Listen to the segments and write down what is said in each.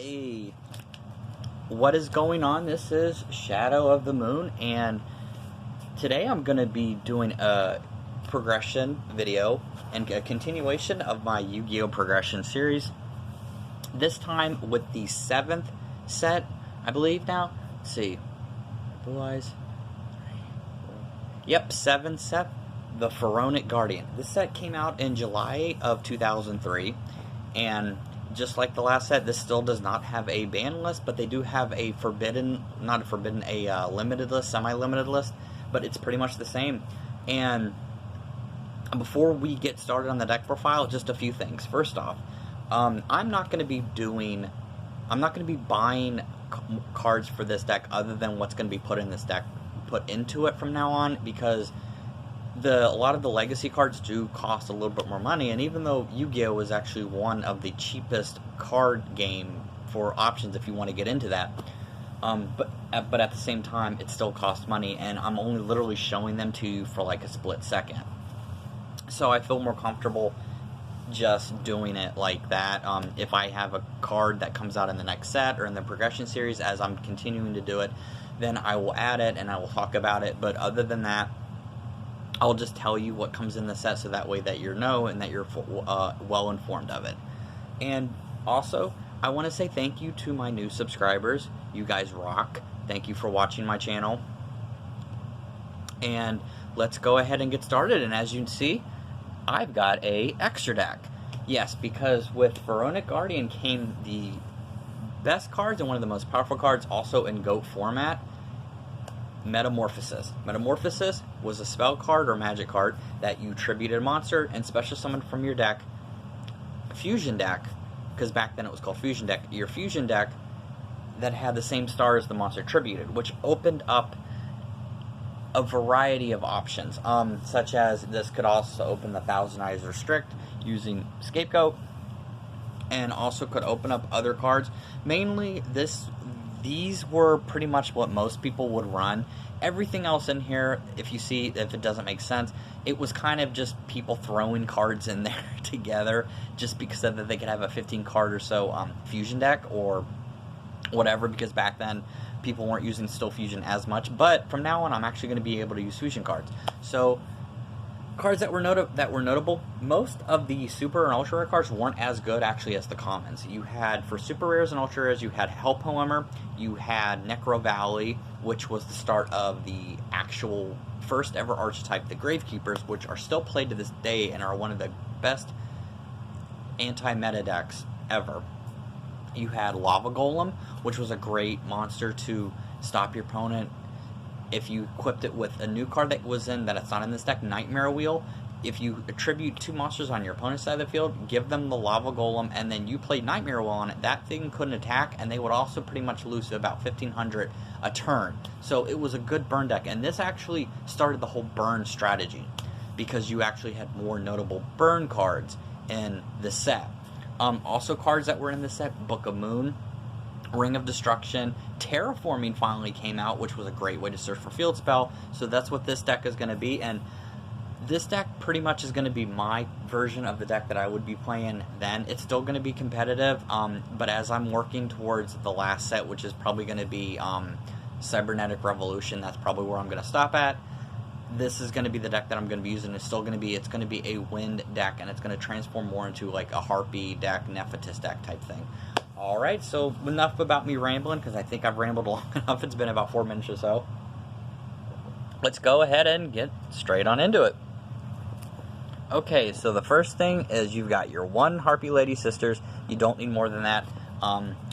Hey, what is going on? This is Shadow of the Moon, and today I'm going to be doing a progression video and a continuation of my Yu-Gi-Oh! Progression series. This time with the 7th set, I believe now. Let's see. Blue Eyes. Yep, 7th set, the Pharaonic Guardian. This set came out in July of 2003, and just like the last set, this still does not have a ban list, but they do have a limited list, semi-limited list, but it's pretty much the same. And before we get started on the deck profile, just a few things. First off, I'm not going to be buying cards for this deck other than what's going to be put into it from now on, because a lot of the legacy cards do cost a little bit more money, and even though Yu-Gi-Oh! Is actually one of the cheapest card game for options if you want to get into that, but at the same time, it still costs money, and I'm only literally showing them to you for like a split second. So I feel more comfortable just doing it like that. If I have a card that comes out in the next set or in the progression series as I'm continuing to do it, then I will add it and I will talk about it, but other than that, I'll just tell you what comes in the set, so that way that you know and that you're well informed of it. And also, I want to say thank you to my new subscribers. You guys rock. Thank you for watching my channel. And let's go ahead and get started. And as you can see, I've got a extra deck. Yes, because with Pharaonic Guardian came the best cards and one of the most powerful cards, also in GOAT format, Metamorphosis. Metamorphosis was a spell card or magic card that you tributed a monster and special summoned from your deck. Fusion deck, because back then it was called Fusion deck. Your Fusion deck that had the same star as the monster tributed, which opened up a variety of options, such as this could also open the Thousand Eyes Restrict using Scapegoat, and also could open up other cards. Mainly these were pretty much what most people would run. Everything else in here, if it doesn't make sense, it was kind of just people throwing cards in there together just because that they could have a 15 card or so fusion deck or whatever, because back then people weren't using Still Fusion as much. But from now on, I'm actually going to be able to use fusion cards. So cards that were notable, most of the super and ultra rare cards weren't as good actually as the commons. You had, for super rares and ultra rares, you had Hell Poemer, you had Necro Valley, which was the start of the actual first ever archetype, the Gravekeepers, which are still played to this day and are one of the best anti-meta decks ever. You had Lava Golem, which was a great monster to stop your opponent if you equipped it with a new card that was that's not in this deck, Nightmare Wheel. If you attribute 2 monsters on your opponent's side of the field, give them the Lava Golem, and then you played Nightmare Wheel on it, that thing couldn't attack, and they would also pretty much lose about 1,500 a turn. So it was a good burn deck, and this actually started the whole burn strategy, because you actually had more notable burn cards in the set. Also cards that were in the set, Book of Moon, Ring of Destruction, Terraforming finally came out, which was a great way to search for field spell. So that's what this deck is going to be, and this deck pretty much is going to be my version of the deck that I would be playing then. It's still going to be competitive, but as I'm working towards the last set, which is probably going to be Cybernetic Revolution, that's probably where I'm going to stop at. This is going to be the deck that I'm going to be using. It's going to be a wind deck, and it's going to transform more into like a Harpie deck, Nephthys deck type thing. Alright, so enough about me rambling, because I think I've rambled long enough. It's been about 4 minutes or so. Let's go ahead and get straight on into it. Okay, so the first thing is you've got your 1 Harpie Lady Sisters. You don't need more than that.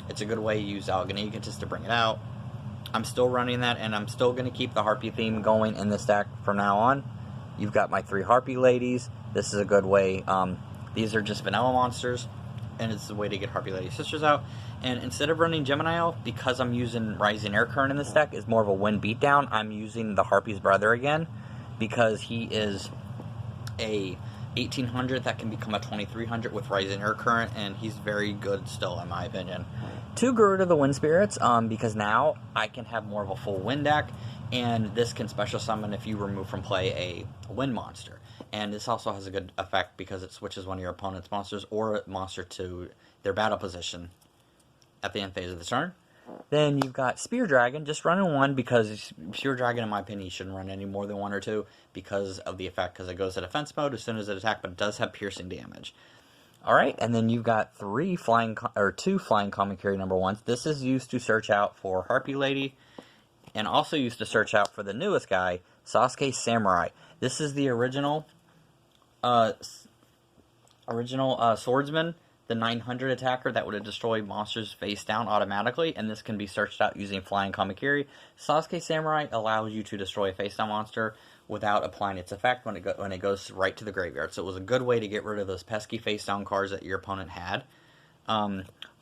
It's a good way to use Algonaga just to bring it out. I'm still running that, and I'm still going to keep the Harpie theme going in this deck from now on. You've got my 3 Harpie Ladies. This is a good way. These are just vanilla monsters, and it's a way to get Harpie Lady Sisters out. And instead of running Gemini Elf, because I'm using Rising Air Current in this deck, is more of a wind beatdown, I'm using the Harpie's brother again, because he is a 1800 that can become a 2300 with Rising Air Current, and he's very good still, in my opinion. 2 Garuda the Wind Spirits, because now I can have more of a full wind deck, and this can special summon if you remove from play a wind monster. And this also has a good effect because it switches one of your opponent's monsters or a monster to their battle position. at the end phase of the turn. Then you've got Spear Dragon, just running 1 because Spear Dragon, in my opinion, you shouldn't run any more than 1 or 2 because of the effect, because it goes to defense mode as soon as it attacks, but it does have piercing damage. Alright, and then you've got 2 flying common carry number 1s. This is used to search out for Harpie Lady, and also used to search out for the newest guy, Sasuke Samurai. This is the original swordsman, the 900 attacker that would have destroyed monsters face down automatically, and this can be searched out using flying Kamakiri. Sasuke Samurai allows you to destroy a face down monster without applying its effect when it goes right to the graveyard. So it was a good way to get rid of those pesky face down cards that your opponent had.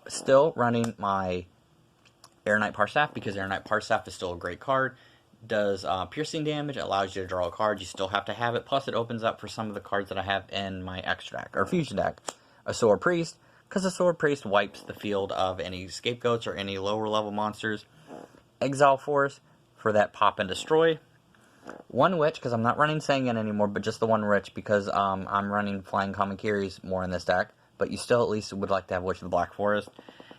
Still running my Air Knight Parstaff because Air Knight Parstaff is still a great card. Does piercing damage, allows you to draw a card. You still have to have it. Plus, it opens up for some of the cards that I have in my extra deck or fusion deck. A Sword Priest, because a Sword Priest wipes the field of any scapegoats or any lower level monsters. Exile Force for that pop and destroy. 1 Witch, because I'm not running Sangan anymore, but just the 1 Witch because I'm running Flying Kamakiris more in this deck. But you still at least would like to have Witch of the Black Forest.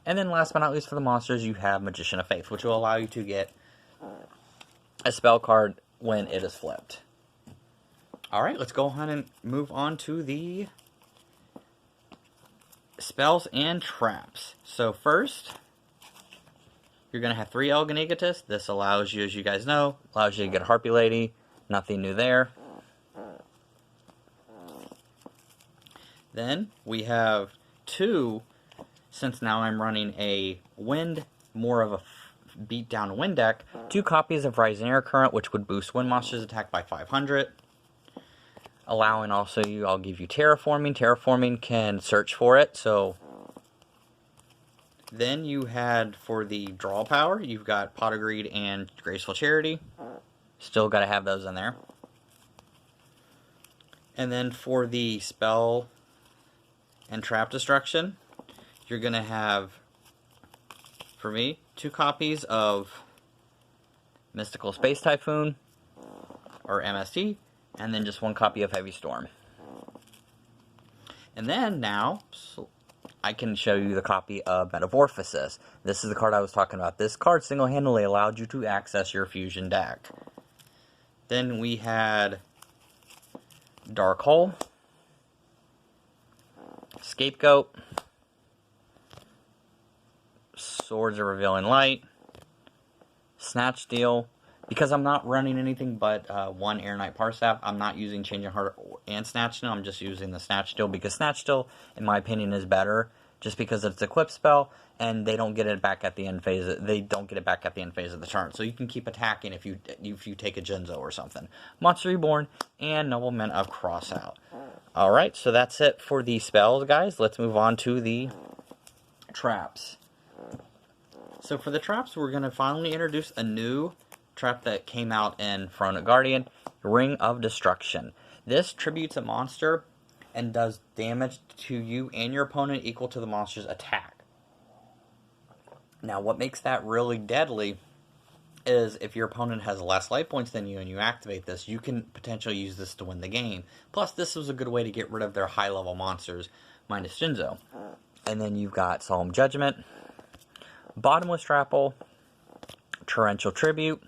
And then last but not least for the monsters, you have Magician of Faith, which will allow you to get a spell card when it is flipped. Alright, let's go ahead and move on to the spells and traps. So first, you're going to have 3 Elegant Egotist. This allows you, as you guys know, allows you to get a Harpie Lady. Nothing new there. Then we have 2, since now I'm running a wind, more of a beat down wind deck, 2 copies of Rising Air Current, which would boost wind monsters attack by 500. Allowing also I'll give you Terraforming. Terraforming can search for it, so. Then you had, for the draw power, you've got Pot of Greed and Graceful Charity. Still got to have those in there. And then for the spell and trap destruction, you're going to have, for me, 2 copies of Mystical Space Typhoon, or MST, and then just 1 copy of Heavy Storm. And then now, I can show you the copy of Metamorphosis. This is the card I was talking about. This card single-handedly allowed you to access your fusion deck. Then we had Dark Hole, Scapegoat, Swords of Revealing Light, Snatch Steal. Because I'm not running anything but 1 Air Knight Parstaff, I'm not using Changing Heart and Snatch Steal. I'm just using the Snatch Steal because Snatch Steal, in my opinion, is better. Just because it's a equip spell, and they don't get it back at the end phase. They don't get it back at the end phase of the turn, so you can keep attacking if you take a Jinzo or something. Monster Reborn and Nobleman of Crossout. All right, so that's it for the spells, guys. Let's move on to the traps. So for the traps, we're going to finally introduce a new trap that came out in Frona Guardian, Ring of Destruction. This tributes a monster and does damage to you and your opponent equal to the monster's attack. Now, what makes that really deadly is if your opponent has less life points than you and you activate this, you can potentially use this to win the game. Plus, this was a good way to get rid of their high-level monsters, minus Jinzo. And then you've got Solemn Judgment, Bottomless Trapple, Torrential Tribute,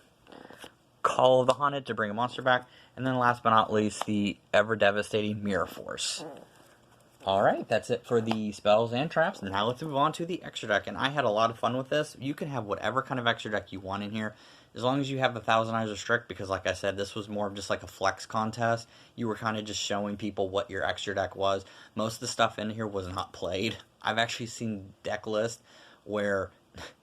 Call of the Haunted to bring a monster back, and then last but not least, the ever-devastating Mirror Force. Alright, that's it for the spells and traps. Now let's move on to the extra deck, and I had a lot of fun with this. You can have whatever kind of extra deck you want in here, as long as you have the Thousand Eyes of Strict, because like I said, this was more of just like a flex contest. You were kind of just showing people what your extra deck was. Most of the stuff in here was not played. I've actually seen deck lists where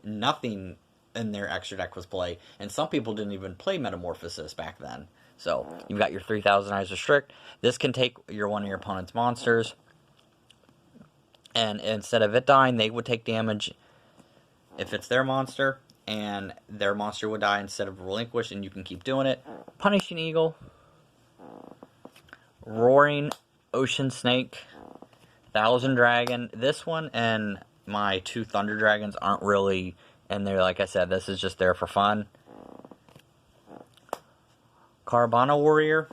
nothing in their extra deck was played, and some people didn't even play Metamorphosis back then. So, you've got your 3,000 Eyes Restrict. This can take one of your opponent's monsters, and instead of it dying, they would take damage if it's their monster, and their monster would die instead of Relinquish, and you can keep doing it. Punishing Eagle, Roaring Ocean Snake, Thousand Dragon. This one and my 2 Thunder Dragons aren't really in there. Like I said, this is just there for fun. Carbana Warrior,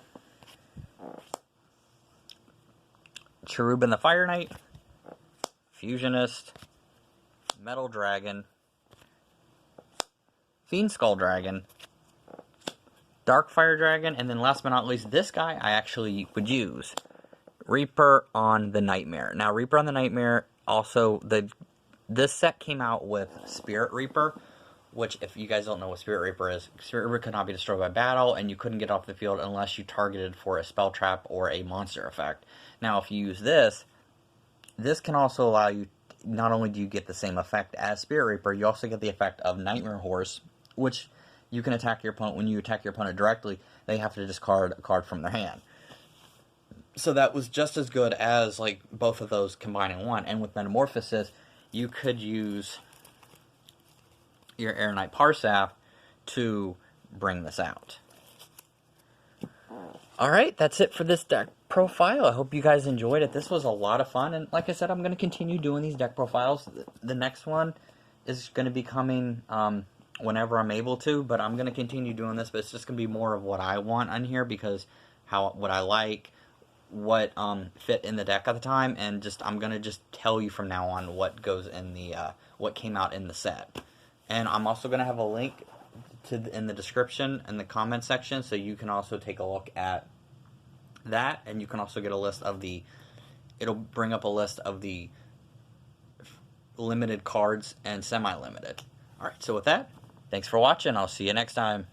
Cherubin the Fire Knight, Fusionist, Metal Dragon, Fiend Skull Dragon, Dark Fire Dragon, and then last but not least, this guy I actually would use. Reaper on the Nightmare. Now, Reaper on the Nightmare, also, this set came out with Spirit Reaper, which, if you guys don't know what Spirit Reaper is, Spirit Reaper could not be destroyed by battle, and you couldn't get off the field unless you targeted for a spell trap or a monster effect. Now, if you use this can also allow you, not only do you get the same effect as Spirit Reaper, you also get the effect of Nightmare Horse, which you can attack your opponent. When you attack your opponent directly, they have to discard a card from their hand. So that was just as good as, like, both of those combined in one. And with Metamorphosis, you could use your Air Knight Parsaf to bring this out. Alright, that's it for this deck profile. I hope you guys enjoyed it. This was a lot of fun, and like I said, I'm going to continue doing these deck profiles. The next one is going to be coming whenever I'm able to, but I'm going to continue doing this, but it's just going to be more of what I want on here, because what I like, what fit in the deck at the time, and just I'm going to just tell you from now on what goes in the what came out in the set. And I'm also going to have a link in the description and the comment section, so you can also take a look at that, and you can also get a list of it'll bring up a list of the limited cards and semi-limited. Alright, so with that, thanks for watching. I'll see you next time.